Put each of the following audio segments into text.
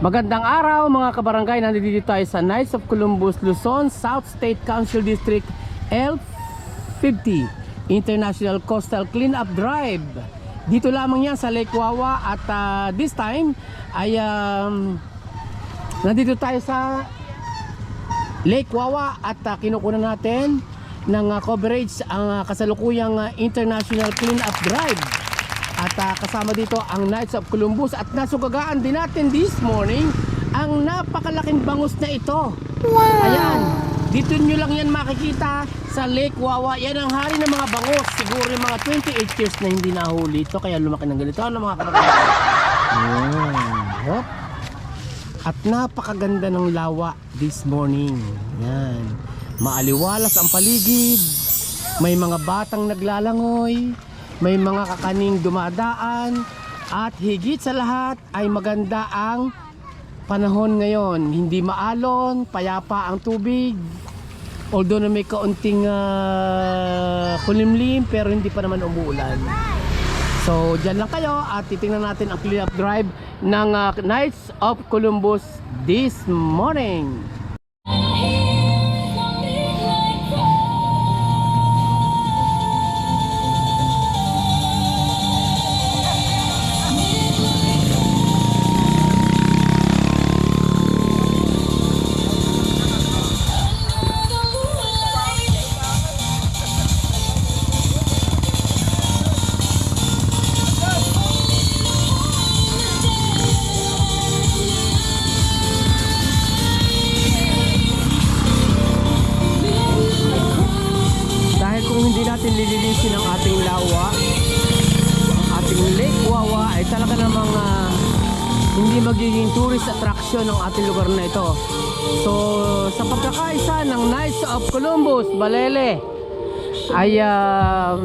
Magandang araw mga kabarangay, nandito tayo sa Knights of Columbus, Luzon, South State Council District L50 International Coastal Cleanup Drive. Dito lamang yan sa Lake Wawa at this time ay nandito tayo sa Lake Wawa at kinukunan natin ng coverage ang kasalukuyang International Cleanup Drive. At kasama dito ang Knights of Columbus at nasugagaan din natin this morning ang napakalaking bangus na ito. Wow! Ayan, dito nyo lang yan makikita sa Lake Wawa. Yan ang hari ng mga bangus. Siguro yung mga 28 years na hindi nahuli ito kaya lumaki ng ganito. Ano mga kapatid? At napakaganda ng lawa this morning. Yan, maaliwalas ang paligid. May mga batang naglalangoy. May mga kakaning dumadaan at higit sa lahat ay maganda ang panahon ngayon. Hindi maalon, payapa ang tubig. Although na may kaunting kulimlim pero hindi pa naman umuulan. So dyan lang kayo at titingnan natin ang clean up drive ng Knights of Columbus this morning. Lilinisin ang ating lawa, ang ating Lake Wawa ay talaga namang hindi magiging tourist attraction ng ating lugar na ito. So sa pagkakaisa ng Knights of Columbus, Balele ay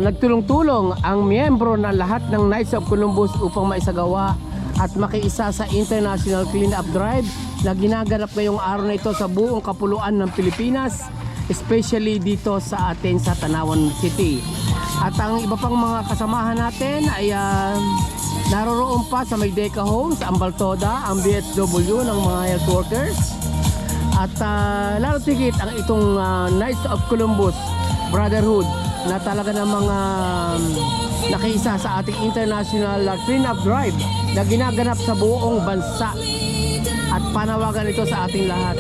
nagtulong-tulong ang miyembro ng lahat ng Knights of Columbus upang maisagawa at makiisa sa International Cleanup Drive na ginaganap ngayong araw na ito sa buong kapuluan ng Pilipinas, especially dito sa atin sa Tanawan City. At ang iba pang mga kasamahan natin ay naroroon pa sa Maydeca Homes, ang Baltoda, ang BHW ng mga health workers. At lalo tigit ang itong Knights of Columbus Brotherhood na talaga namang nakiisa sa ating International Cleanup Drive na ginaganap sa buong bansa. At panawagan ito sa ating lahat.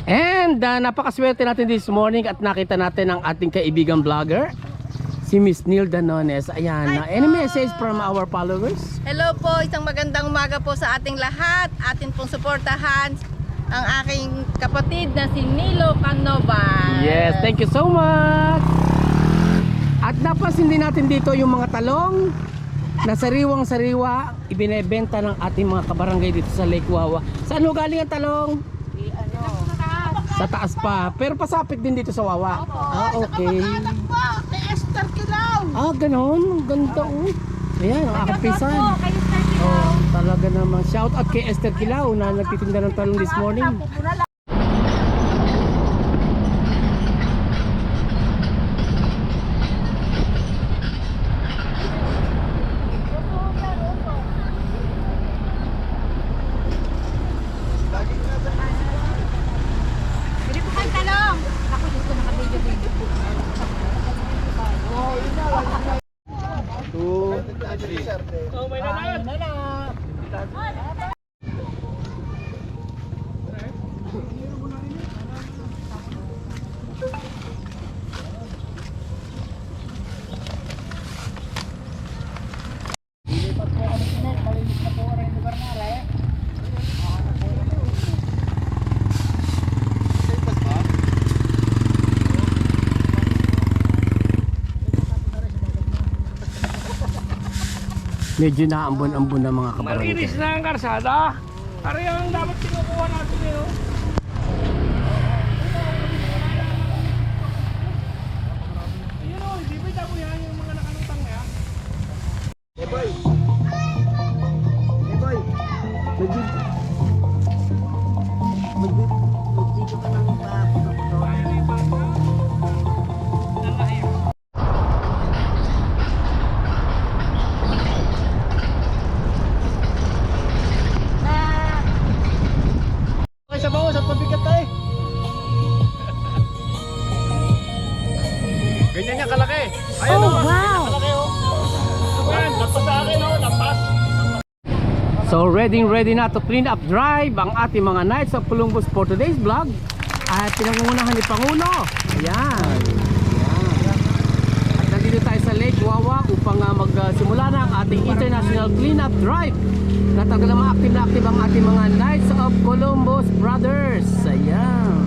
And napakaswerte natin this morning at nakita natin ang ating kaibigang vlogger, si Miss Neil Danones. Ayan, any message from our followers? Hello po, isang magandang umaga po sa ating lahat. Atin pong suportahan ang aking kapatid na si Nilo Canovan. Yes, thank you so much. At napansin din natin dito yung mga talong na sariwang-sariwa ibinebenta ng ating mga kabarangay dito sa Lake Wawa. Saan ho galing ang talong? Sa taas pa. Pero pasapit din dito sa Wawa. Okay. Kay Esther Kilaw. Ganon. Ganda Ayan, ang aking pisan. Talaga namang shout out kay Esther Kilaw na nagtitinda ng talong this morning. Pwede po kayo talong. Ako gusto na medyo naambon-ambon ng mga kabarangay. Malinis na ang karsada. Para yung dapat kinukuha natin eh. Oh. Ayun o, hindi ba mo yan yung mga nakalutang na yan? Hey boy! Magdito ka ng sa bawas at pabigat tayo. Ganyan niya kalaki. Ayan Oh, o, wow! kalaki o. Ayan, lampas sa akin o, lampas. So ready na to clean up drive ang ating mga Knights of Columbus for today's vlog. At pinangungunahan ni Pangulo. Ayan. At nandito tayo sa Lake Wawa upang magsimula na ang ating international clean up drive. Natagal na active ang ating mga Knights of Columbus Brothers. Ayan.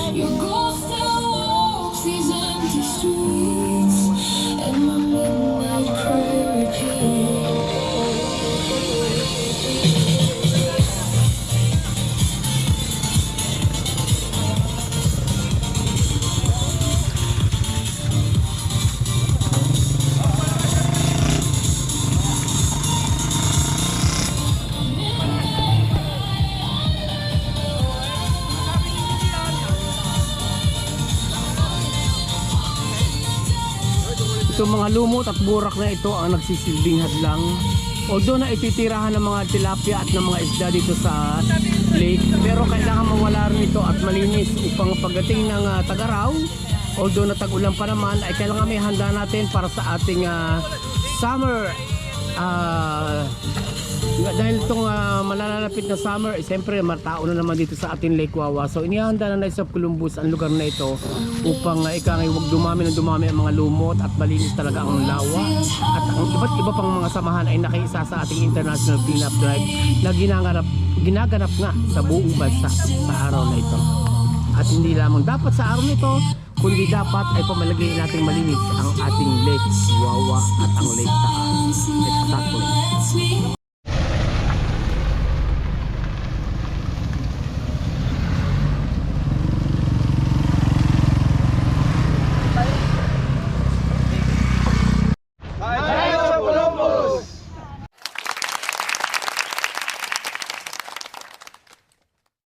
Your ghost still walks these empty streets, and my midnight prayer repeats. Itong mga lumot at burak na ito ang nagsisilbing hadlang. Although na ititirahan ng mga tilapia at ng mga isda dito sa lake, pero kailangan mawala rin ito at malinis upang pagdating ng tag-araw, although na tag-ulan pa naman, ay kailangan may handa natin para sa ating summer. Dahil itong malalapit na summer, siyempre matao na naman dito sa ating Lake Wawa. So inihanda na Knights of Columbus ang lugar na ito upang huwag dumami ang mga lumot at malinis talaga ang lawa. At ang iba't iba pang mga samahan ay nakiisa sa ating International Cleanup Drive na ginaganap nga sa buong bansa sa araw na ito. At hindi lamang dapat sa araw nito, kundi dapat ay pamalagay nating malinis ang ating Lake Wawa at ang Lake Taal. Exactly.